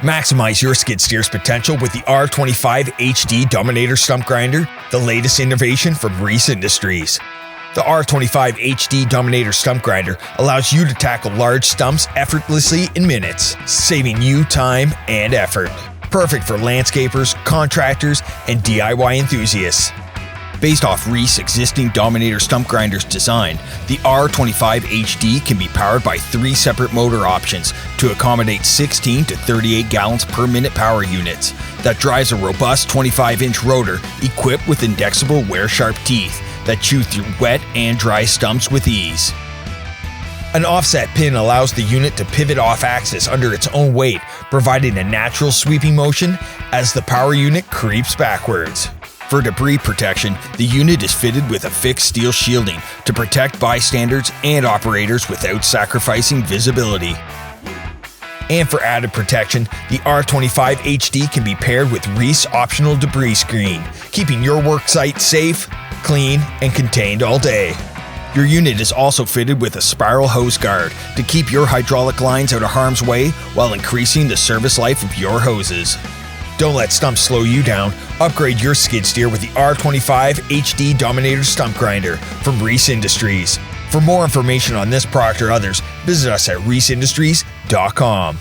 Maximize your skid steer's potential with the R25HD Dominator Stump Grinder, the latest innovation from Reist Industries. The R25HD Dominator Stump Grinder allows you to tackle large stumps effortlessly in minutes, saving you time and effort. Perfect for landscapers, contractors, and DIY enthusiasts. Based off Reist's existing Dominator Stump Grinder's design, the R25HD can be powered by 3 separate motor options to accommodate 16 to 38 gallons per minute power units that drives a robust 25-inch rotor equipped with indexable wear-sharp teeth that chew through wet and dry stumps with ease. An offset pin allows the unit to pivot off axis under its own weight, providing a natural sweeping motion as the power unit creeps backwards. For debris protection, the unit is fitted with a fixed steel shielding to protect bystanders and operators without sacrificing visibility. And for added protection, the R25HD can be paired with Reist's optional debris screen, keeping your work site safe, clean, and contained all day. Your unit is also fitted with a spiral hose guard to keep your hydraulic lines out of harm's way while increasing the service life of your hoses. Don't let stumps slow you down. Upgrade your skid steer with the R25HD Dominator Stump Grinder from Reist Industries. For more information on this product or others, visit us at reistindustries.com.